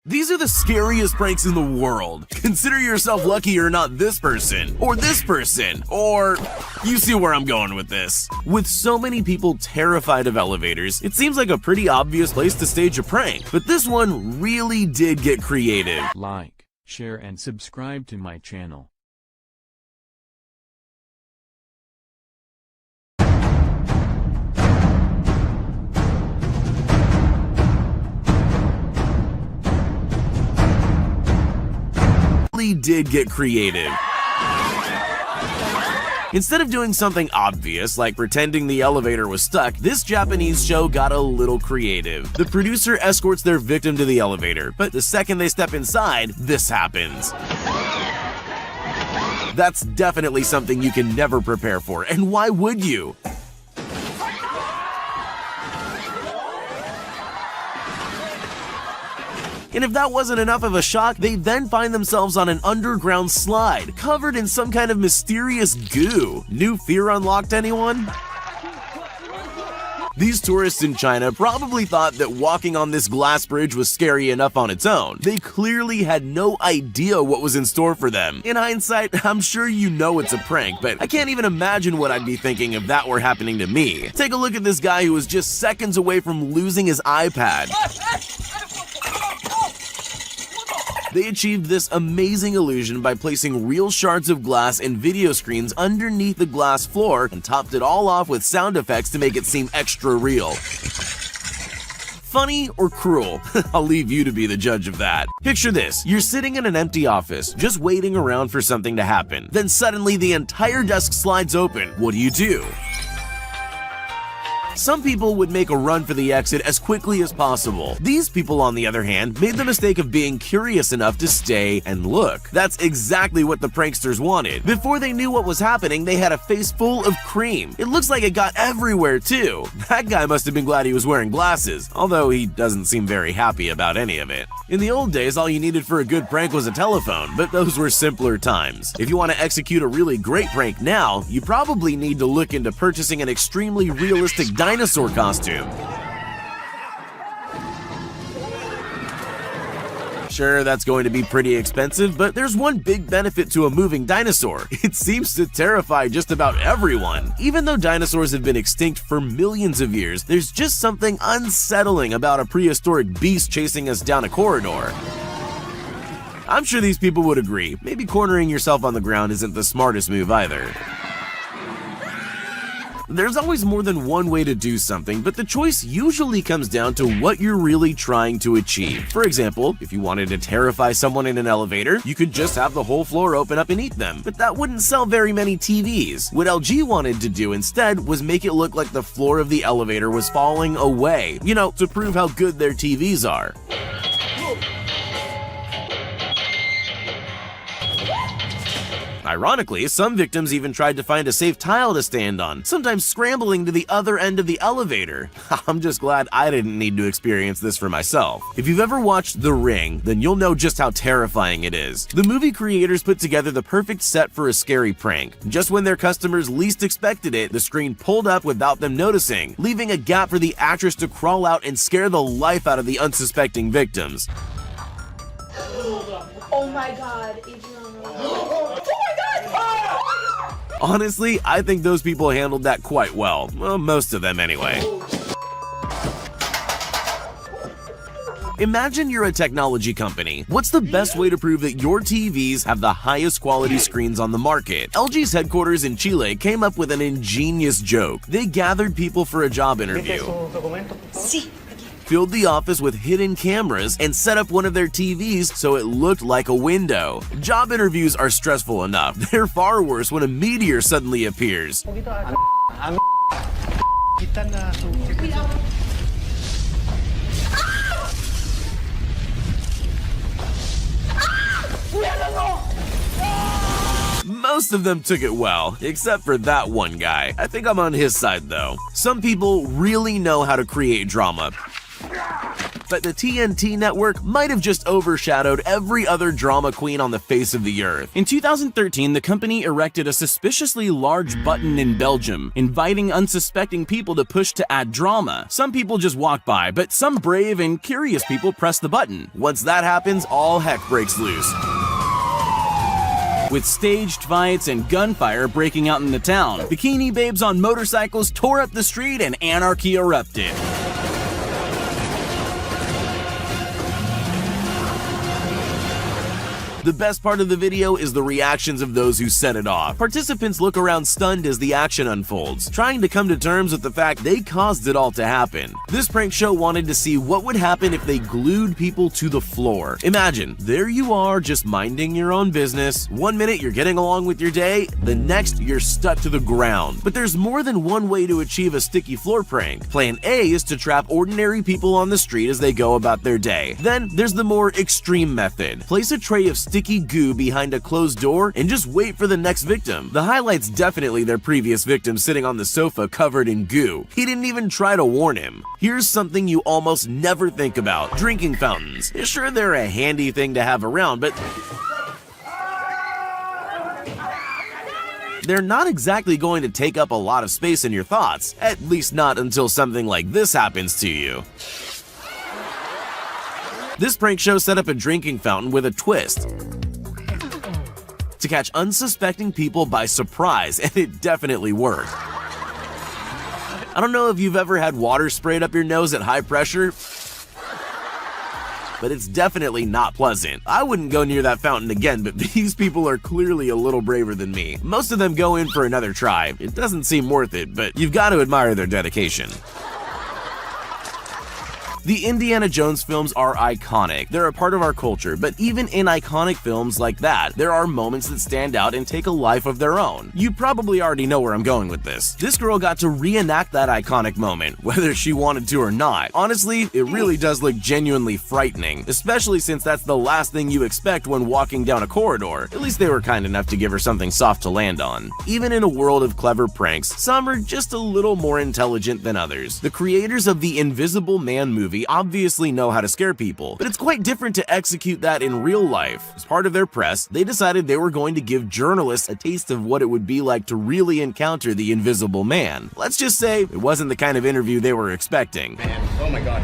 These are the scariest pranks in the world. Consider yourself lucky you're not this person, or you see where I'm going with this. With so many people terrified of elevators, it seems like a pretty obvious place to stage a prank, but this one really did get creative. Like, share and subscribe to my channel. Did get creative. Instead of doing something obvious like pretending the elevator was stuck, this Japanese show got a little creative. The producer escorts their victim to the elevator, but the second they step inside, this happens. That's definitely something you can never prepare for, and why would you? And if that wasn't enough of a shock, they then find themselves on an underground slide, covered in some kind of mysterious goo. New fear unlocked, anyone? These tourists in China probably thought that walking on this glass bridge was scary enough on its own. They clearly had no idea what was in store for them. In hindsight, I'm sure you know it's a prank, but I can't even imagine what I'd be thinking if that were happening to me. Take a look at this guy who was just seconds away from losing his iPad. They achieved this amazing illusion by placing real shards of glass and video screens underneath the glass floor and topped it all off with sound effects to make it seem extra real. Funny or cruel? I'll leave you to be the judge of that. Picture this, you're sitting in an empty office, just waiting around for something to happen. Then suddenly the entire desk slides open. What do? Some people would make a run for the exit as quickly as possible. These people, on the other hand, made the mistake of being curious enough to stay and look. That's exactly what the pranksters wanted. Before they knew what was happening, they had a face full of cream. It looks like it got everywhere too. That guy must have been glad he was wearing glasses, although he doesn't seem very happy about any of it. In the old days, all you needed for a good prank was a telephone, but those were simpler times. If you want to execute a really great prank now, you probably need to look into purchasing an extremely realistic dinosaur costume. Sure, that's going to be pretty expensive, but there's one big benefit to a moving dinosaur. It seems to terrify just about everyone. Even though dinosaurs have been extinct for millions of years, there's just something unsettling about a prehistoric beast chasing us down a corridor. I'm sure these people would agree. Maybe cornering yourself on the ground isn't the smartest move either. There's always more than one way to do something, but the choice usually comes down to what you're really trying to achieve. For example, if you wanted to terrify someone in an elevator, you could just have the whole floor open up and eat them, but that wouldn't sell very many TVs. What LG wanted to do instead was make it look like the floor of the elevator was falling away, to prove how good their TVs are. Ironically, some victims even tried to find a safe tile to stand on, sometimes scrambling to the other end of the elevator. I'm just glad I didn't need to experience this for myself. If you've ever watched The Ring, then you'll know just how terrifying it is. The movie creators put together the perfect set for a scary prank. Just when their customers least expected it, the screen pulled up without them noticing, leaving a gap for the actress to crawl out and scare the life out of the unsuspecting victims. Oh my god, Honestly, I think those people handled that quite well. Well, most of them anyway. Imagine you're a technology company. What's the best way to prove that your TVs have the highest quality screens on the market? LG's headquarters in Chile came up with an ingenious joke. They gathered people for a job interview, filled the office with hidden cameras, and set up one of their TVs so it looked like a window. Job interviews are stressful enough. They're far worse when a meteor suddenly appears. Most of them took it well, except for that one guy. I think I'm on his side though. Some people really know how to create drama. but the TNT network might have just overshadowed every other drama queen on the face of the earth. In 2013, the company erected a suspiciously large button in Belgium, inviting unsuspecting people to push to add drama. Some people just walk by, but some brave and curious people press the button. Once that happens, all heck breaks loose, with staged fights and gunfire breaking out in the town. Bikini babes on motorcycles tore up the street and anarchy erupted. The best part of the video is the reactions of those who set it off. Participants look around stunned as the action unfolds, trying to come to terms with the fact they caused it all to happen. This prank show wanted to see what would happen if they glued people to the floor. Imagine, there you are just minding your own business. One minute you're getting along with your day, the next you're stuck to the ground. But there's more than one way to achieve a sticky floor prank. Plan A is to trap ordinary people on the street as they go about their day. Then there's the more extreme method. Place a tray of sticky goo behind a closed door and just wait for the next victim. The highlight's definitely their previous victim sitting on the sofa covered in goo. He didn't even try to warn him. Here's something you almost never think about: drinking fountains. Sure, they're a handy thing to have around, but they're not exactly going to take up a lot of space in your thoughts, at least not until something like this happens to you. This prank show set up a drinking fountain with a twist to catch unsuspecting people by surprise, and it definitely worked. I don't know if you've ever had water sprayed up your nose at high pressure, but it's definitely not pleasant. I wouldn't go near that fountain again, but these people are clearly a little braver than me. Most of them go in for another try. It doesn't seem worth it, but you've got to admire their dedication. The Indiana Jones films are iconic. They're a part of our culture, but even in iconic films like that, there are moments that stand out and take a life of their own. You probably already know where I'm going with this. This girl got to reenact that iconic moment, whether she wanted to or not. Honestly, it really does look genuinely frightening, especially since that's the last thing you expect when walking down a corridor. At least they were kind enough to give her something soft to land on. Even in a world of clever pranks, some are just a little more intelligent than others. The creators of the Invisible Man movie obviously know how to scare people, but it's quite different to execute that in real life. As part of their press, they decided they were going to give journalists a taste of what it would be like to really encounter the Invisible Man. Let's just say it wasn't the kind of interview they were expecting. Man, oh my god.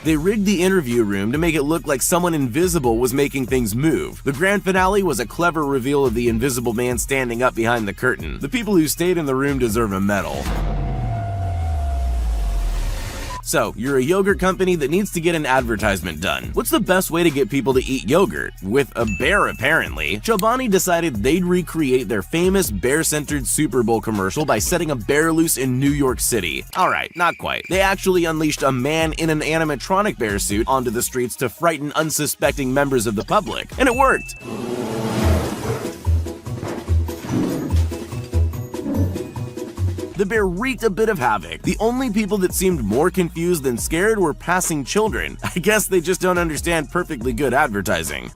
They rigged the interview room to make it look like someone invisible was making things move. The grand finale was a clever reveal of the Invisible Man standing up behind the curtain. The people who stayed in the room deserve a medal. So, you're a yogurt company that needs to get an advertisement done. What's the best way to get people to eat yogurt? With a bear, apparently. Chobani decided they'd recreate their famous bear-centered Super Bowl commercial by setting a bear loose in New York City. Alright, not quite. They actually unleashed a man in an animatronic bear suit onto the streets to frighten unsuspecting members of the public. And it worked! The bear wreaked a bit of havoc. The only people that seemed more confused than scared were passing children. I guess they just don't understand perfectly good advertising.